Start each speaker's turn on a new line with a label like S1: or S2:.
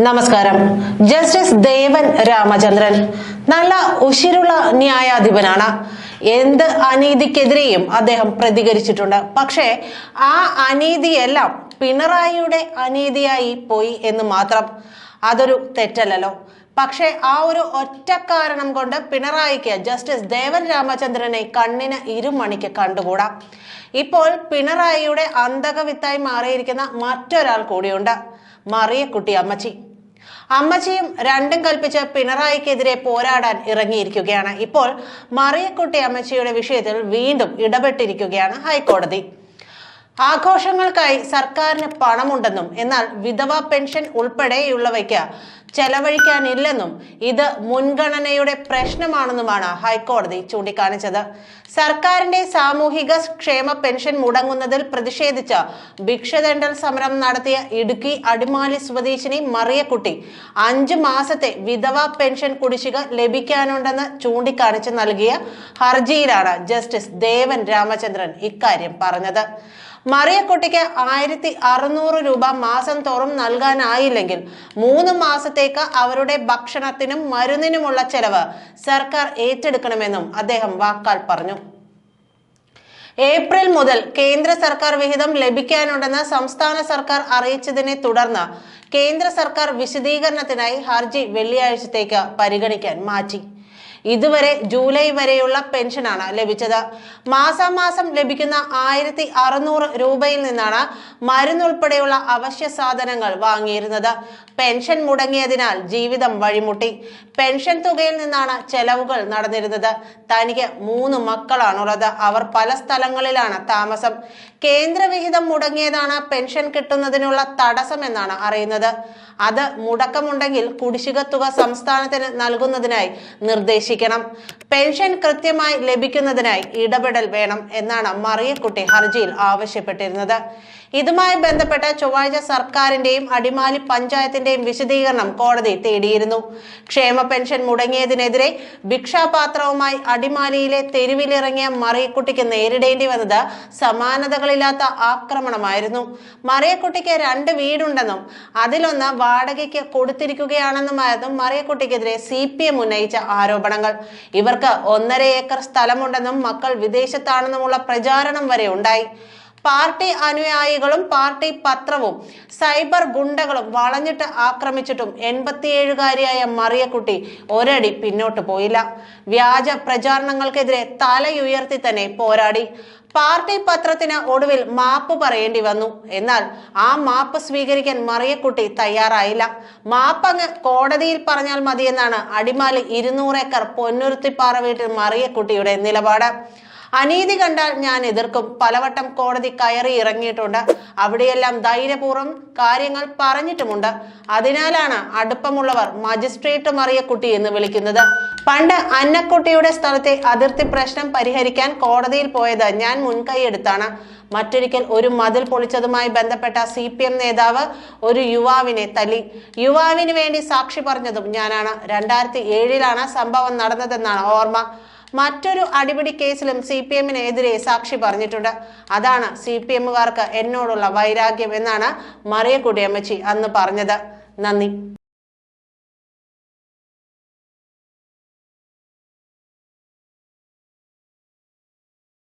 S1: നമസ്കാരം. ജസ്റ്റിസ് ദേവൻ രാമചന്ദ്രൻ നല്ല ഉശിരുള്ള ന്യായാധിപനാണ്. എന്ത് അനീതിക്കെതിരെയും അദ്ദേഹം പ്രതികരിച്ചിട്ടുണ്ട്. പക്ഷേ ആ അനീതിയെല്ലാം പിണറായിയുടെ അനീതിയായി പോയി എന്ന് മാത്രം. അതൊരു തെറ്റല്ലല്ലോ. പക്ഷേ ആ ഒരു ഒറ്റ കാരണം കൊണ്ട് പിണറായിക്ക് ജസ്റ്റിസ് ദേവൻ രാമചന്ദ്രനെ കണ്ണിന് ഇരുമണിക്ക് കണ്ടുകൂടാ. ഇപ്പോൾ പിണറായിയുടെ അന്തകവിത്തായി മാറിയിരിക്കുന്ന മറ്റൊരാൾ കൂടിയുണ്ട്, മറിയക്കുട്ടി അമ്മച്ചി. അമ്മച്ചിയും രണ്ടും കൽപ്പിച്ച് പിണറായിക്കെതിരെ പോരാടാൻ ഇറങ്ങിയിരിക്കുകയാണ്. ഇപ്പോൾ മറിയക്കുട്ടി അമ്മച്ചിയുടെ വിഷയത്തിൽ വീണ്ടും ഇടപെട്ടിരിക്കുകയാണ് ഹൈക്കോടതി. ആഘോഷങ്ങൾക്കായി സർക്കാരിന് പണമുണ്ടെന്നും എന്നാൽ വിധവാ പെൻഷൻ ഉൾപ്പെടെയുള്ളവയ്ക്ക് ചെലവഴിക്കാനില്ലെന്നും ഇത് മുൻഗണനയുടെ പ്രശ്നമാണെന്നുമാണ് ഹൈക്കോടതി ചൂണ്ടിക്കാണിച്ചത്. സർക്കാരിന്റെ സാമൂഹിക ക്ഷേമ പെൻഷൻ മുടങ്ങുന്നതിൽ പ്രതിഷേധിച്ച് ഭിക്ഷദണ്ഡൽ സമരം നടത്തിയ ഇടുക്കി അടിമാലി സ്വദേശിനി മറിയക്കുട്ടി 5 മാസത്തെ വിധവാ പെൻഷൻ കുടിശ്ശിക ലഭിക്കാനുണ്ടെന്ന് ചൂണ്ടിക്കാണിച്ച് നൽകിയ ഹർജിയിലാണ് ജസ്റ്റിസ് ദേവൻ രാമചന്ദ്രൻ ഇക്കാര്യം പറഞ്ഞത്. മറിയക്കുട്ടിക്ക് 1600 രൂപ മാസം തോറും നൽകാനായില്ലെങ്കിൽ 3 മാസത്തേക്ക് അവരുടെ ഭക്ഷണത്തിനും മരുന്നിനുമുള്ള ചെലവ് സർക്കാർ ഏറ്റെടുക്കണമെന്നും അദ്ദേഹം വാക്കാൽ പറഞ്ഞു. ഏപ്രിൽ മുതൽ കേന്ദ്ര സർക്കാർ വിഹിതം ലഭിക്കാനുണ്ടെന്ന് സംസ്ഥാന സർക്കാർ അറിയിച്ചതിനെ തുടർന്ന് കേന്ദ്ര സർക്കാർ വിശദീകരണത്തിനായി ഹർജി വെള്ളിയാഴ്ചത്തേക്ക് പരിഗണിക്കാൻ മാറ്റി. ഇതുവരെ ജൂലൈ വരെയുള്ള പെൻഷനാണ് ലഭിച്ചത്. മാസാമാസം ലഭിക്കുന്ന 1600 രൂപയിൽ നിന്നാണ് മരുന്നുൾപ്പെടെയുള്ള അവശ്യ സാധനങ്ങൾ വാങ്ങിയിരുന്നത്. പെൻഷൻ മുടങ്ങിയതിനാൽ ജീവിതം വഴിമുട്ടി. പെൻഷൻ തുകയിൽ നിന്നാണ് ചെലവുകൾ നടന്നിരുന്നത്. തനിക്ക് 3 മക്കളാണുള്ളത്. അവർ പല സ്ഥലങ്ങളിലാണ് താമസം. കേന്ദ്രവിഹിതം മുടങ്ങിയതാണ് പെൻഷൻ കിട്ടുന്നതിനുള്ള തടസ്സമെന്നാണ് അറിയുന്നത്. അത് മുടക്കമുണ്ടെങ്കിൽ കുടിശ്ശിക തുക സംസ്ഥാനത്തിന് നൽകുന്നതിനായി നിർദ്ദേശിക്കണം. പെൻഷൻ കൃത്യമായി ലഭിക്കുന്നതിനായി ഇടപെടൽ വേണം എന്നാണ് മറിയക്കുട്ടി ഹർജിയിൽ ആവശ്യപ്പെട്ടിരുന്നത്. ഇതുമായി ബന്ധപ്പെട്ട ചൊവ്വാഴ്ച സർക്കാരിന്റെയും അടിമാലി പഞ്ചായത്തിന്റെയും വിശദീകരണം കോടതി തേടിയിരുന്നു. ക്ഷേമ പെൻഷൻ മുടങ്ങിയതിനെതിരെ ഭിക്ഷാപാത്രവുമായി അടിമാലിയിലെ തെരുവിലിറങ്ങിയ മറിയക്കുട്ടിക്ക് നേരിടേണ്ടി വന്നത് സമാനതകളില്ലാത്ത ആക്രമണമായിരുന്നു. മറിയക്കുട്ടിക്ക് 2 വീടുണ്ടെന്നും അതിലൊന്ന് വാടകയ്ക്ക് കൊടുത്തിരിക്കുകയാണെന്നുമായിരുന്നു മറിയക്കുട്ടിക്കെതിരെ CPM ഉന്നയിച്ച ആരോപണങ്ങൾ. ഇവർക്ക് 1.5 ഏക്കർ സ്ഥലമുണ്ടെന്നും മക്കൾ വിദേശത്താണെന്നുമുള്ള പ്രചാരണം വരെ ഉണ്ടായി. പാർട്ടി അനുയായികളും പാർട്ടി പത്രവും സൈബർ ഗുണ്ടകളും വളഞ്ഞിട്ട് ആക്രമിച്ചിട്ടും 87-കാരിയായ മറിയക്കുട്ടി ഒരടി പിന്നോട്ട് പോയില്ല. വ്യാജ പ്രചാരണങ്ങൾക്കെതിരെ തലയുയർത്തി തന്നെ പോരാടി. പാർട്ടി പത്രത്തിന് ഒടുവിൽ മാപ്പ് പറയേണ്ടി വന്നു. എന്നാൽ ആ മാപ്പ് സ്വീകരിക്കാൻ മറിയക്കുട്ടി തയ്യാറായില്ല. മാപ്പങ്ങ് കോടതിയിൽ പറഞ്ഞാൽ മതിയെന്നാണ് അടിമാലി 200 ഏക്കർ പൊന്നുരുത്തിപ്പാറ വീട്ടിൽ മറിയക്കുട്ടിയുടെ നിലപാട്. അനീതി കണ്ടാൽ ഞാൻ എതിർക്കും. പലവട്ടം കോടതി കയറി ഇറങ്ങിയിട്ടുണ്ട്. അവിടെയെല്ലാം ധൈര്യപൂർവ്വം കാര്യങ്ങൾ പറഞ്ഞിട്ടുമുണ്ട്. അതിനാലാണ് അടുപ്പമുള്ളവർ മജിസ്ട്രേറ്റ് മറിയക്കുട്ടി എന്ന് വിളിക്കുന്നത്. പണ്ട് അന്നക്കുട്ടിയുടെ സ്ഥലത്തെ അതിർത്തി പ്രശ്നം പരിഹരിക്കാൻ കോടതിയിൽ പോയത് ഞാൻ മുൻകൈയെടുത്താണ്. മറ്റൊരിക്കൽ ഒരു മതിൽ പൊളിച്ചതുമായി ബന്ധപ്പെട്ട CPM നേതാവ് ഒരു യുവാവിനെ തല്ലി. യുവാവിന് വേണ്ടി സാക്ഷി പറഞ്ഞതും ഞാനാണ്. 2007-ലാണ് സംഭവം നടന്നതെന്നാണ് ഓർമ്മ. മറ്റൊരു അടിപിടി കേസിലും CPM-നെതിരെ സാക്ഷി പറഞ്ഞിട്ടുണ്ട്. അതാണ് CPM-കാർക്ക് എന്നോടുള്ള വൈരാഗ്യം എന്നാണ് മറിയക്കുട്ടി അമ്മച്ചി അന്ന് പറഞ്ഞത്. നന്ദി.